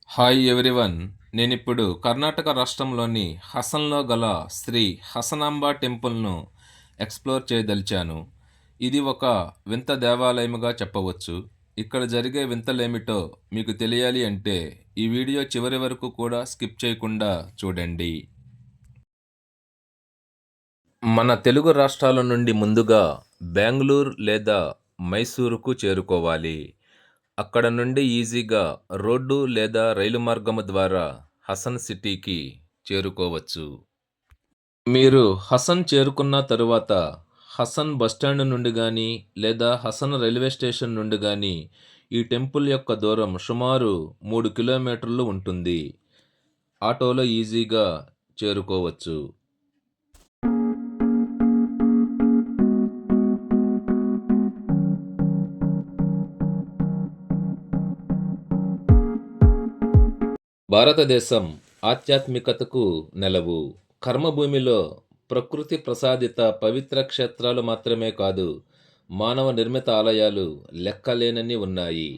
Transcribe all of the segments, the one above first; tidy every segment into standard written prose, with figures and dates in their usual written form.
Hi everyone. నేనిప్పుడు కర్ణాటక రాష్ట్రంలోని హసన్‌లో గల శ్రీ హసనాంబ టెంపుల్‌ను ఎక్స్‌ప్లోర్ చేయదలిచాను. ఇది ఒక వింత దేవాలయముగా చెప్పవచ్చు. ఇక్కడ జరిగే వింతలేమిటో మీకు తెలియాలి అంటే ఈ వీడియో చివరి వరకు కూడా స్కిప్ చేయకుండా చూడండి. మన తెలుగు రాష్ట్రాల నుండి ముందుగా బెంగుళూరు లేదా మైసూరుకు చేరుకోవాలి. అక్కడ నుండి ఈజీగా రోడ్డు లేదా రైలు మార్గము ద్వారా హసన్ సిటీకి చేరుకోవచ్చు. మీరు హసన్ చేరుకున్న తరువాత హసన్ బస్టాండ్ నుండి గానీ లేదా హసన్ రైల్వే స్టేషన్ నుండి గానీ ఈ టెంపుల్ యొక్క దూరం సుమారు 3 కిలోమీటర్లు ఉంటుంది. ఆటోలో ఈజీగా చేరుకోవచ్చు. భారతదేశం ఆధ్యాత్మికతకు నెలవు. కర్మభూమిలో ప్రకృతి ప్రసాదిత పవిత్ర క్షేత్రాలు మాత్రమే కాదు, మానవ నిర్మిత ఆలయాలు లెక్కలేనన్ని ఉన్నాయి.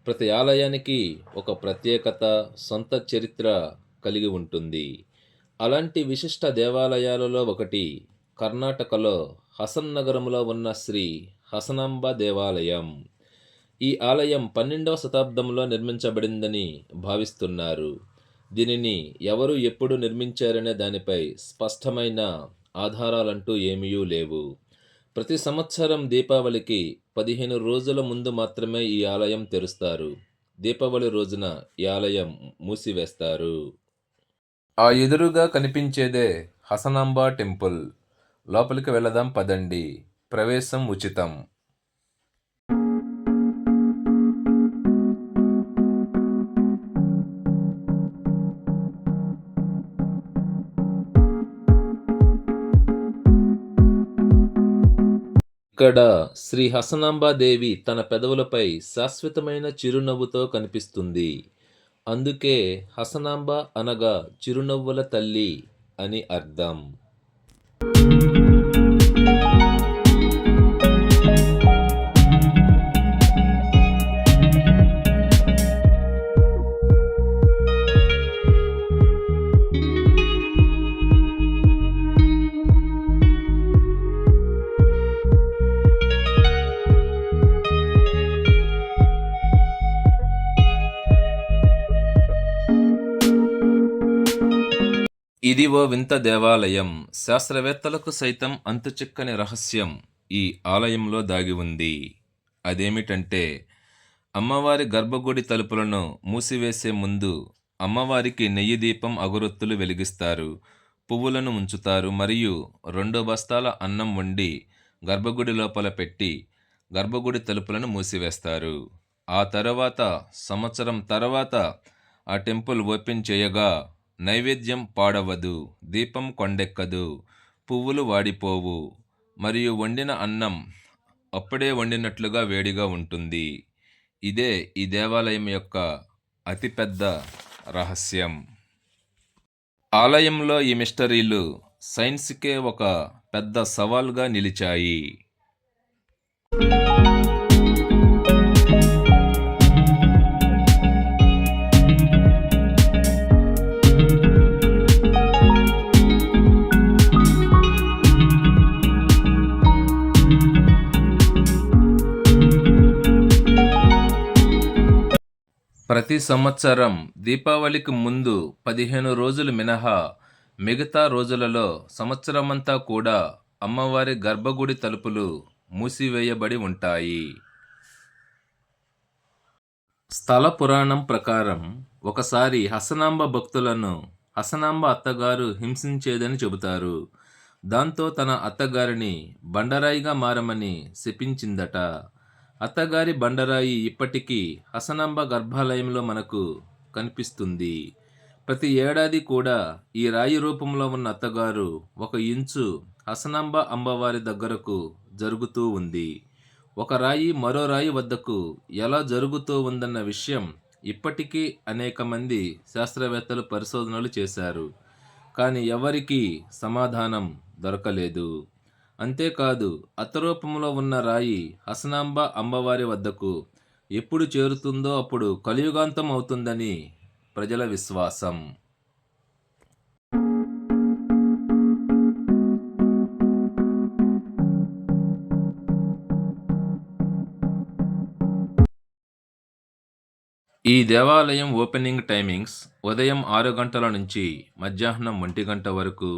ప్రతి ఆలయానికి ఒక ప్రత్యేకత, సొంత చరిత్ర కలిగి ఉంటుంది. అలాంటి విశిష్ట దేవాలయాలలో ఒకటి కర్ణాటకలో హసన్ నగరంలో ఉన్న శ్రీ హసనాంబ దేవాలయం. ఈ ఆలయం 12వ శతాబ్దంలో నిర్మించబడిందని భావిస్తున్నారు. దీనిని ఎవరు ఎప్పుడు నిర్మించారనే దానిపై స్పష్టమైన ఆధారాలంటూ ఏమీ లేవు. ప్రతి సంవత్సరం దీపావళికి 15 రోజుల ముందు మాత్రమే ఈ ఆలయం తెరుస్తారు. దీపావళి రోజున ఈ ఆలయం మూసివేస్తారు. ఆ ఎదురుగా కనిపించేదే హసనాంబ టెంపుల్. లోపలికి వెళదాం పదండి. ప్రవేశం ఉచితం. ఇక్కడ శ్రీ హసనాంబాదేవి తన పెదవులపై శాశ్వతమైన చిరునవ్వుతో కనిపిస్తుంది. అందుకే హసనాంబ అనగా చిరునవ్వుల తల్లి అని అర్థం. ఇది ఓ వింత దేవాలయం. శాస్త్రవేత్తలకు సైతం అంతుచిక్కని రహస్యం ఈ ఆలయంలో దాగి ఉంది. అదేమిటంటే, అమ్మవారి గర్భగుడి తలుపులను మూసివేసే ముందు అమ్మవారికి నెయ్యి దీపం అగరొత్తులు వెలిగిస్తారు, పువ్వులను ఉంచుతారు మరియు 2 బస్తాల అన్నం వండి గర్భగుడి లోపల పెట్టి గర్భగుడి తలుపులను మూసివేస్తారు. ఆ తరువాత సంవత్సరం తర్వాత ఆ టెంపుల్ ఓపెన్ చేయగా నైవేద్యం పాడవదు, దీపం కొండెక్కదు, పువ్వులు వాడిపోవు మరియు వండిన అన్నం అప్పుడే వండినట్లుగా వేడిగా ఉంటుంది. ఇదే ఈ దేవాలయం యొక్క అతిపెద్ద రహస్యం. ఆలయంలో ఈ మిస్టరీలు సైన్స్కే ఒక పెద్ద సవాల్గా నిలిచాయి. ప్రతి సంవత్సరం దీపావళికి ముందు 15 రోజులు మినహా మిగతా రోజులలో సంవత్సరమంతా కూడా అమ్మవారి గర్భగుడి తలుపులు మూసివేయబడి ఉంటాయి. స్థల పురాణం ప్రకారం ఒకసారి హసనాంబ భక్తులను హసనాంబ అత్తగారు హింసించేదని చెబుతారు. దాంతో తన అత్తగారిని బండరాయిగా మారమని శపించిందట. అత్తగారి బండరాయి ఇప్పటికీ హసనాంబ గర్భాలయంలో మనకు కనిపిస్తుంది. ప్రతి ఏడాది కూడా ఈ రాయి రూపంలో ఉన్న అత్తగారు 1 ఇంచు హసనాంబ అమ్మవారి దగ్గరకు జరుగుతూ ఉంది. ఒక రాయి మరో రాయి వద్దకు ఎలా జరుగుతూ ఉందన్న విషయం ఇప్పటికీ అనేక మంది శాస్త్రవేత్తలు పరిశోధనలు చేశారు. కానీ ఎవరికీ సమాధానం దొరకలేదు. అంతేకాదు, అత్తరూపంలో ఉన్న రాయి హసనాంబ అమ్మవారి వద్దకు ఎప్పుడు చేరుతుందో అప్పుడు కలియుగాంతం అవుతుందని ప్రజల విశ్వాసం. ఈ దేవాలయం ఓపెనింగ్ టైమింగ్స్ ఉదయం 6 గంటల నుంచి మధ్యాహ్నం 1 గంట వరకు,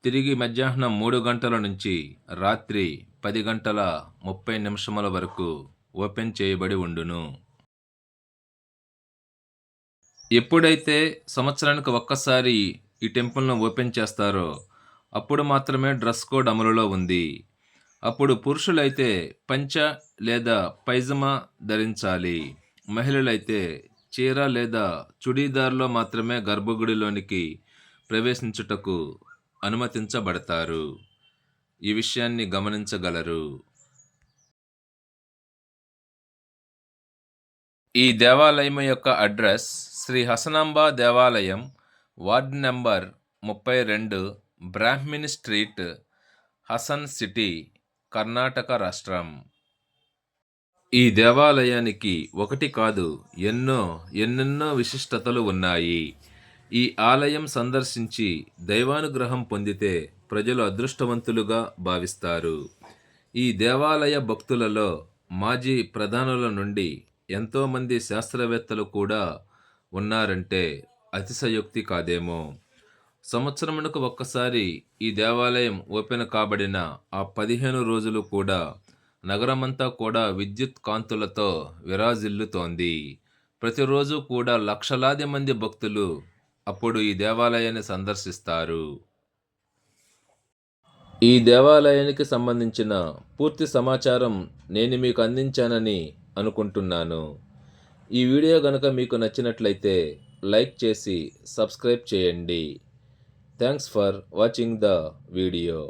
తిరిగి మధ్యాహ్నం 3 గంటల నుంచి రాత్రి 10 గంటల 30 నిమిషముల వరకు ఓపెన్ చేయబడి ఉండును. ఎప్పుడైతే సంవత్సరానికి ఒక్కసారి ఈ టెంపుల్ను ఓపెన్ చేస్తారో అప్పుడు మాత్రమే డ్రెస్ కోడ్ అమలులో ఉంది. అప్పుడు పురుషులైతే పంచ లేదా పైజమా ధరించాలి. మహిళలైతే చీర లేదా చుడీదార్లో మాత్రమే గర్భగుడిలోనికి ప్రవేశించుటకు అనుమతించబడతారు. ఈ విషయాన్ని గమనించగలరు. ఈ దేవాలయం యొక్క అడ్రస్ శ్రీ హసనాంబ దేవాలయం, ward number 32, Brahmin street, Hassan city, Karnataka రాష్ట్రం. ఈ దేవాలయానికి ఒకటి కాదు ఎన్నెన్నో విశిష్టతలు ఉన్నాయి. ఈ ఆలయం సందర్శించి దైవానుగ్రహం పొందితే ప్రజలు అదృష్టవంతులుగా భావిస్తారు. ఈ దేవాలయ భక్తులలో మాజీ ప్రధానుల నుండి ఎంతోమంది శాస్త్రవేత్తలు కూడా ఉన్నారంటే అతిశయోక్తి కాదేమో. సంవత్సరమునకు ఒక్కసారి ఈ దేవాలయం ఓపెన్ కాబడిన ఆ 15 రోజులు కూడా నగరమంతా కూడా విద్యుత్ కాంతులతో విరాజిల్లుతోంది. ప్రతిరోజు కూడా లక్షలాది మంది భక్తులు అప్పుడు ఈ దేవాలయాన్ని సందర్శిస్తారు. ఈ దేవాలయానికి సంబంధించిన పూర్తి సమాచారం నేను మీకు అందించానని అనుకుంటున్నాను. ఈ వీడియో గనుక మీకు నచ్చినట్లయితే లైక్ చేసి సబ్స్క్రైబ్ చేయండి. Thanks for watching the video.